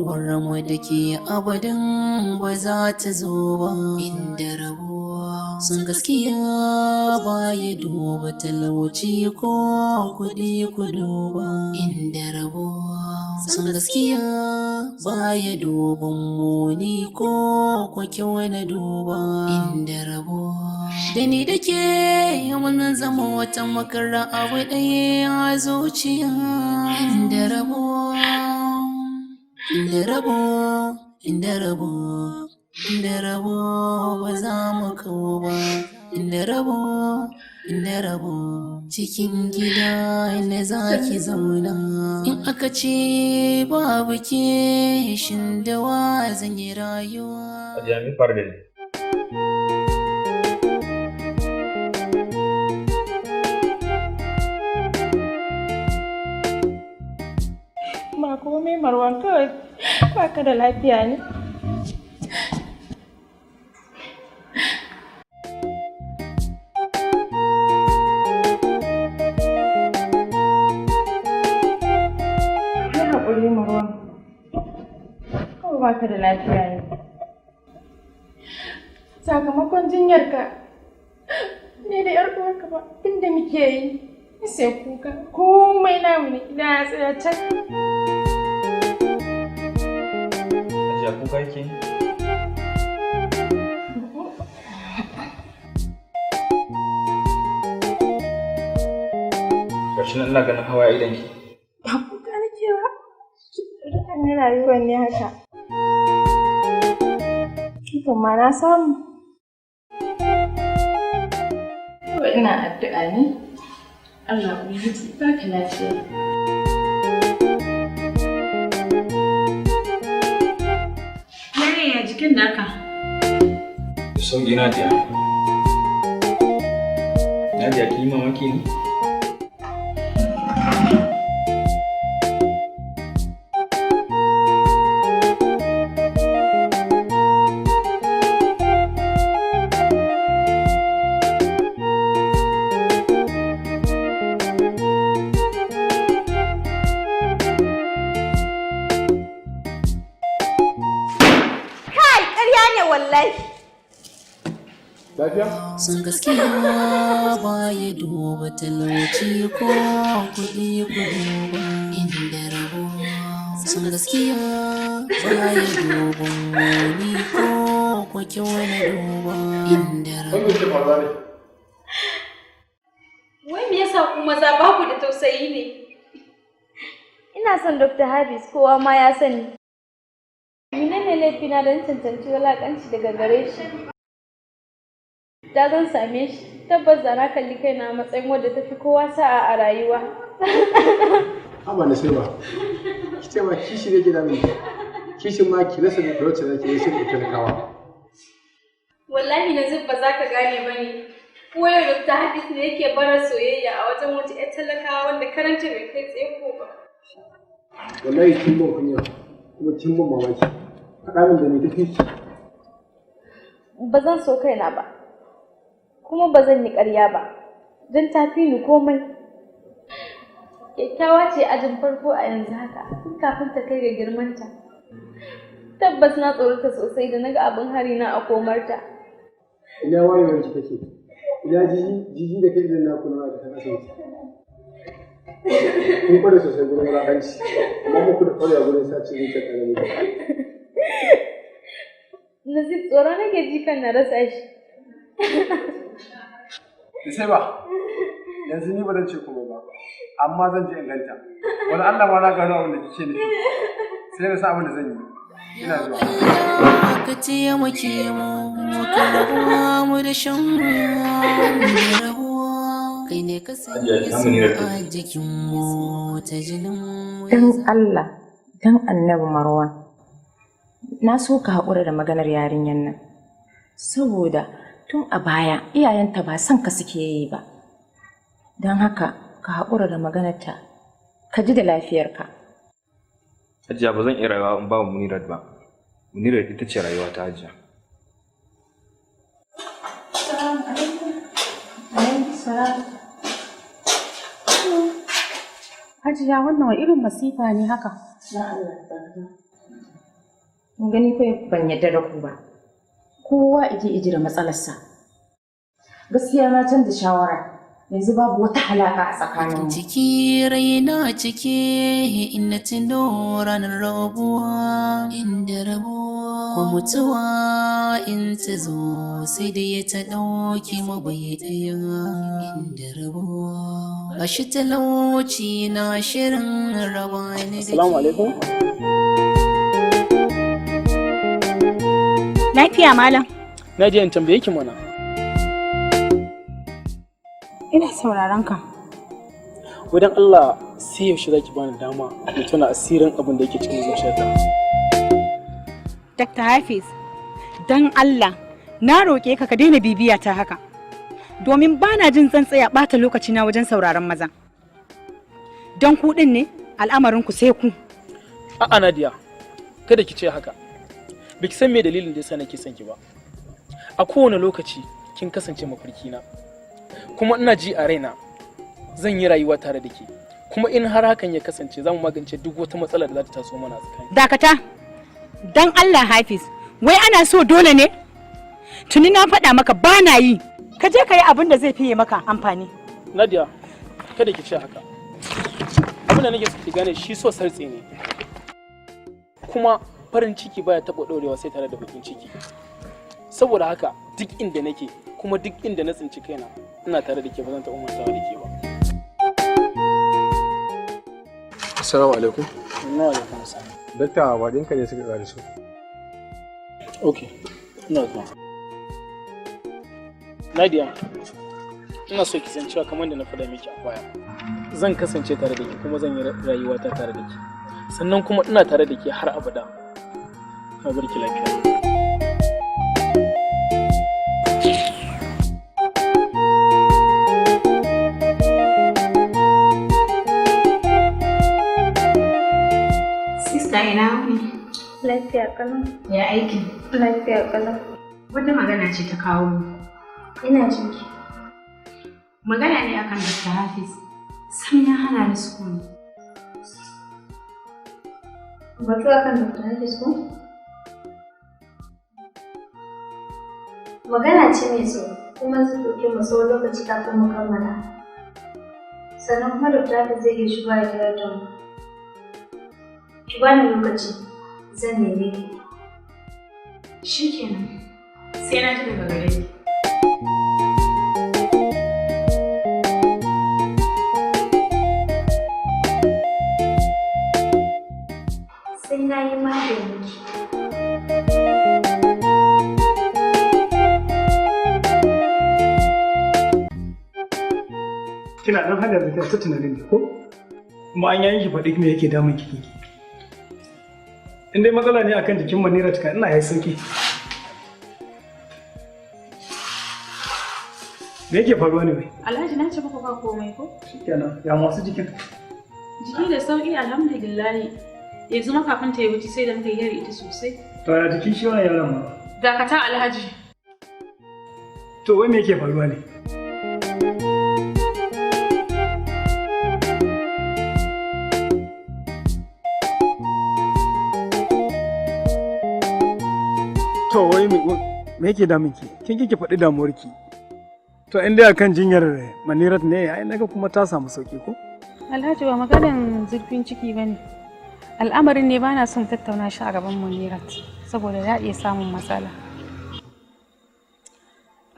dawowar mu da ke abadan ba za ta zo ba. Inda rabuwa sun gaskiya ba ya duba talauci ko kuɗi ku duba. Inda rabuwa sun gaskiya ba ya duban muni ko kyau na duba. Inda rabuwa da ni da ke mun zama wata makara abu ɗaya a zuciya. Inda rabuwa, inda rabuwa, inda rabuwa, inda rabuwa ba za mu kawo ba. Inda rabuwa, inda rabuwa cikin gida na za ki zauna. In aka ce babu ke shin da wa zan yi rayuwa. A jami'ar Fardin. Ba komai Marwan, kawai baka da lafiya ne. Ya haƙuri Marwan, kawai baka da lafiya ne. Sakamakon jinyarka, ne da 'yar uwarka ba inda muke yi sai kuka, komai namu ne ina ya tsaya can. Ajiya kuka yake? Gashi nan ina ganin hawa idan ki. Ba kuka nake ba. An yi rayuwar ne haka. Kifin ma na samu. Kawai ina addu'a ne. Allah Ubangiji ba ka lafiya. Yaya jikin naka? Da sauƙi Nadia. Nadia ki yi mamaki ne? Sun gaskiya ba ya duba talauci ko kuɗi ku duba. Inda rabuwa sun gaskiya ba ya duba muni ko kyau na duba. Inda rabuwa. Wai me yasa ku maza ba ku da tausayi ne? Ina son Dr. Habis, kowa ma ya sani. Menene laifina don cancanci wulaƙanci daga gare shi? Da zan same shi, tabbas da na kalli kaina a matsayin wadda ta fi kowa sa'a a rayuwa. Haba na sai ba, ki ce ma kishi ne ke damun kishin ma ki rasa da wacce za ki yi sai da talakawa. Wallahi na ba za ka gane ba ne. Koyar Dr. Habis ne yake bara soyayya a wajen wata 'yar talakawa wanda karanta bai kai tsaye ko ba. Wallahi kin ban kunya kuma kin ban mamaki. Faɗa min da me tafi ki. Ba zan so kaina ba. Kuma ba zan yi ƙarya ba, don ta fi ni komai. Kyakkyawa ce ajin farko a yanzu haka, tun kafin ta kai ga girmanta. Tabbas na tsorata sosai da naga abin hari na a komarta. Ina wayewar ki take? Ina jiji da kai idan na kuna da kan asibiti. Kun kware sosai gurin wulaƙanci, amma muku da kwarewa gurin sa ci zuciyar ƙarami. Nazif, tsoro nake ji kan na rasa shi. Sai ba, yanzu ni ba zan ce komai ba, amma zan je in ganta. Wani Allah ma na gano abin da kike nufi, sai na sa abin da zan yi. Ina zuwa. Ka taimake mu ka rabuwa mu da shan rabuwa. Kai ne ka sanya a jikin mu ta jinin mu. Dan Allah, dan Annabi Marwan, na so ka haƙura da maganar yarinyar nan. Saboda tun a baya iyayenta ba son ka suke yi ba. Don haka ka haƙura da maganarta, ka ji da lafiyarka. Hajiya ba zan iya rayuwa in ba Munirat ba. Munirat ita ce rayuwa ta Hajiya. Hajiya wannan wa irin masifa ne haka? Gani kai ban yadda da ku ba. Kowa ije da matsalarsa. Gaskiya na canza shawara. Yanzu babu wata halaka a tsakaninmu. Ciki raina cike ina tuno ranar rabuwa inda rabuwa ko mutuwa in ta zo sai da ya ta ɗauki mabai ɗaya inda rabuwa gashi talauci na shirin raba ni da Assalamu alaikum. Lafiya malam. Na je in tambaye ki mana. Ina sauraron ka. Wadan Allah sai yaushe zaki bani dama mu tuna asirin abin da yake cikin zuciyarta. Dr. Hafiz, dan Allah na roƙe ka daina bibiya ta haka. Domin bana jin zan tsaya ɓata lokaci na wajen sauraron maza. Don ku ɗin ne al'amarin ku sai ku. A'a Nadia, kada ki ce haka. Biki san me dalilin da yasa nake son ki ba. A kowane lokaci kin kasance mafarki na. Kuma ina ji a raina zan yi rayuwa tare da ke. Kuma in har hakan ya kasance za mu magance duk wata matsala da za ta taso mana a tsakani. Dakata, dan Allah Hafiz, wai ana so dole ne? Tuni na faɗa maka ba na yi, ka je ka yi abin da zai fiye maka amfani. Nadia, kada ki ce haka. Abin da nake so ki gane shi so sartse ne. Kuma farin ciki baya taɓa ɗorewa sai tare da bakin ciki. Saboda haka duk inda nake kuma duk inda na tsinci kaina ina tare da ke ba zan taɓa mantawa da ke ba. Assalamu alaikum. Wa alaikum assalam. Dakta wadinka ne suka ƙare su. Okay, ina zuwa. Nadia, ina so ki san cewa kamar da na faɗa miki a baya. Zan kasance tare da ke kuma zan yi rayuwata tare da ke. Sannan kuma ina tare da ke har abada. Na bar ki lafiya. Ina wuni? Lafiya kalau. Ya aiki? Lafiya kalau. Wata magana ce ta kawo mu. Ina jin ki. Magana ne akan Dr. Hafiz. Sam ya hana ni sukuni. Batu akan Dr. Hafiz ko? Magana ce mai tsawo kuma zai ɗauke mu tsawon lokaci kafin mu kammala. Sannan kuma Dr. Hafiz zai iya shiga ya tarar da mu. Ki bani lokaci, zan neme ki. Shikenan. Sai na ji daga gare ki. Sai na yi magani ki. Kina dan hada da ta tunanin ne ko? Kuma an yayin ki faɗi me yake damun ki kike. In dai matsala ne akan jikin Manira ka ina yayi sauki. Me yake faruwa ne bai? Alhaji na ce maka ba komai ko? Shikenan, ya masu jikin. Jiki da sauki alhamdulillah. Yanzu ma kafin ta yi wuce sai da muka yi ita sosai. To ya jikin shi wannan yaron ma? Dakata Alhaji. To wai me yake faruwa ne? To wai me yake damun ki? Kin kike faɗi damuwar ki? To in dai akan jinyar Manirat ne ai naga kuma ta samu sauki ko? Alhaji ba maganan zurfin ciki bane. Al'amarin ne bana son tattauna shi a gaban Munirat saboda ya iya samun matsala.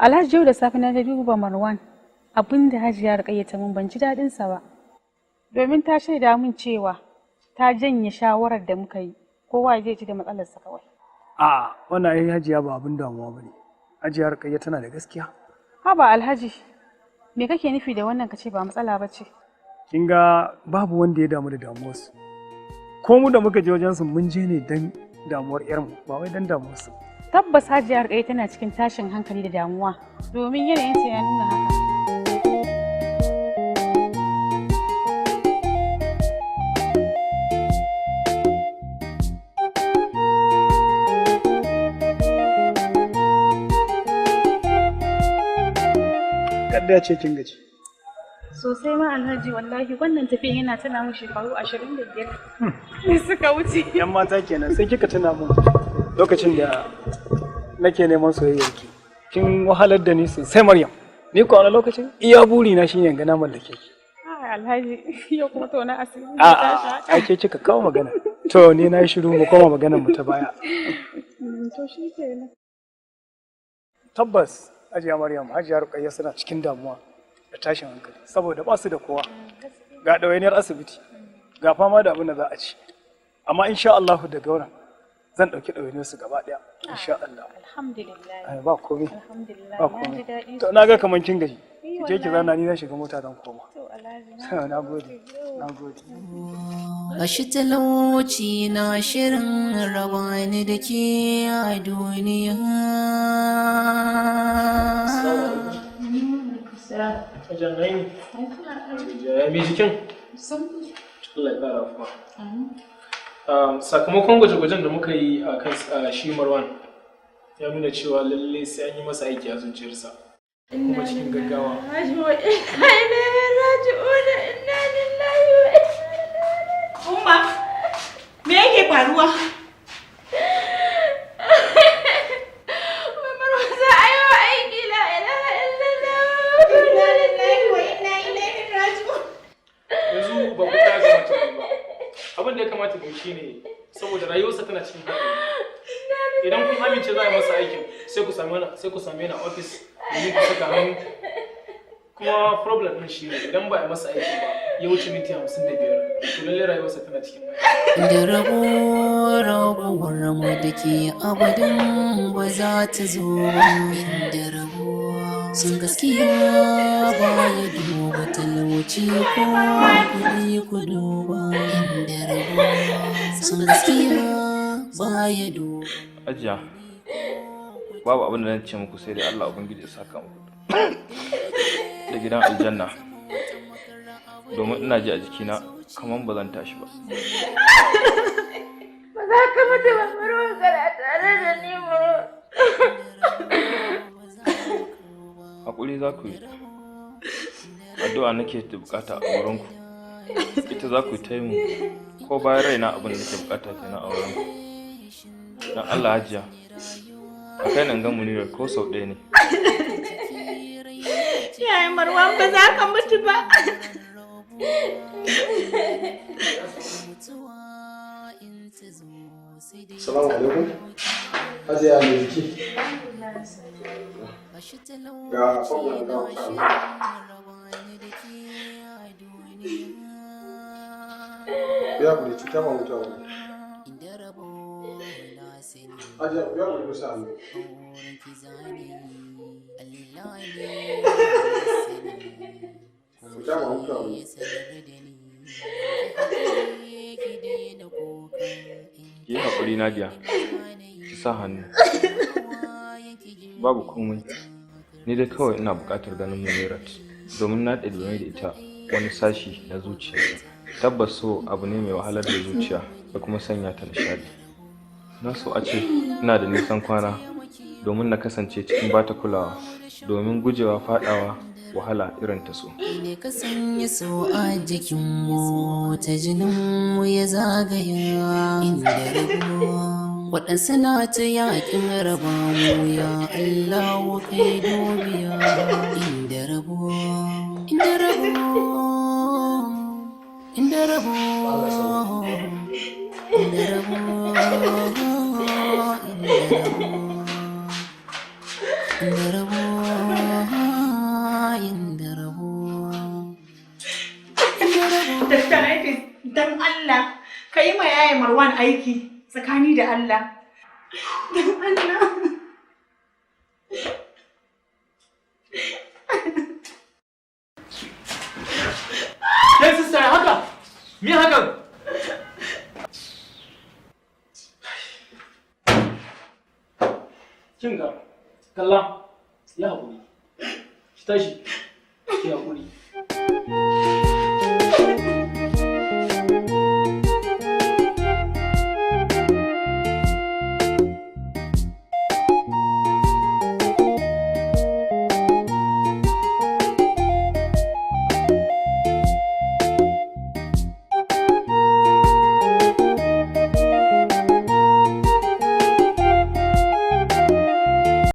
Alhaji yau da safe na da duba Marwan abinda Hajiya Rukayya ta mun ban ji dadin sa ba. Domin ta shaida mun cewa ta janye shawarar da muka yi. Kowa zai ci da matsalar sa kawai. A wannan ai Hajiya ba abin damuwa bane. Hajiya Rukayya tana da gaskiya. Haba Alhaji, me kake nufi da wannan kace ba matsala bace? Kin ga babu wanda ya damu da damuwarsu. Ko mu da muka je wajen su mun je ne dan damuwar yarmu ba wai dan damuwarsu. Tabbas Hajiya Rukayya tana cikin tashin hankali da damuwa domin yanayinsa ya nuna haka. Kadda ce kin gaji. Sosai ma Alhaji wallahi wannan tafiyan yana tana mun shekaru 25 ne suka wuce. Yan mata kenan sai kika tuna mun. lokacin da nake neman soyayyarki kin wahalar da ni sosai Maryam. Ni ko a lokacin iya buri na shine ga na mallake ki. Alhaji yau kuma to na asiri. Ake kika kawo magana. To ni na shiru mu koma maganar mu ta baya. To shi kenan. Tabbas Hajiya Maryam, Hajiya Ruqayya suna cikin damuwa da tashin hankali saboda ba su da kowa. Ga ɗawainiyar asibiti, ga fama da abin da za a ci. Amma insha Allah daga wannan zan ɗauki ɗawainiyar su gaba ɗaya. Insha Allah. Alhamdulillah. Ba komai. Alhamdulillah. Ba komai. To na ga kaman kin gaji. Ki je ki zana ni na shiga mota zan koma. To Alhaji. Na gode. Na gode. Gashi talauci na shirin raba ni da ke a duniya. Sakamakon gwaje-gwajen da muka yi a kan shi Marwan ya nuna cewa lalle sai an yi masa aiki a zuciyarsa kuma cikin gaggawa. Umma, me yake faruwa? Yanzu ba ku ta zama ta ba. Abin da ya kamata ku shi ne saboda rayuwarsa tana cikin haɗari. Idan kun amince za a yi masa aikin sai ku same ni a ofis domin ku saka hannu. Kuma problem ɗin shi ne idan ba a yi masa aiki ba ya wuce minti 55 to lallai rayuwarsa tana cikin haɗari. Da rabuwar mu da ke abadin ba za ta zo ba. Da rabuwa sun gaskiya ba ya duba talauci ko kuɗi ku duba. Da rabuwa sun gaskiya ba ya duba. Ajiya, babu abin da zan ce muku sai dai Allah Ubangiji ya saka muku da gidan aljanna. Domin ina ji a jikina kamar ba zan tashi ba. Ba za ka mutu ba, Marwan, kana tare da ni, Marwan. Haƙuri za ku yi. Addu'a nake da bukata a wurinku. Ita za ku yi ta yi mu ko bayan raina abin da nake bukata kenan a wurinku. Dan Allah Hajiya, a kai nan ga Munirar ko sau ɗaya ne. Yaya Marwan, ba za ka mutu ba. Salamu alaikum. Hajiya ne jiki. Ga kwamnan da wata. Ya kuri cuta ma mutuwa wani. Hajiya ya kuri kusa hannu. Cuta ma mutuwa wani. Ki yi haƙuri Nadia, ki sa hannu. Babu komai. Ni dai kawai ina buƙatar ganin Munirat domin na ɗabi'ai da ita wani sashi na zuciya. Tabbas so abu ne mai wahalar da zuciya da kuma sanya ta nishaɗi. Na so a ce ina da nisan kwana domin na kasance cikin bata kulawa domin gujewa faɗawa wahala irin ta so. Ne ka sanya so a jikinmu ta jininmu ya zagaya inda rabuwa. Waɗansu na ta yaƙin raba mu ya Allah kai dubiya inda rabuwa. Inda rabuwa. Inda rabuwa. Inda rabuwa. Inda rabuwa. Dr. Naifis, don Allah, ka yi ma yaya Marwan aiki tsakani da Allah. Don Allah. Kai sista ya haka? Me hakan? Kinga, kalla, ya haƙuri. Ki tashi, ki haƙuri.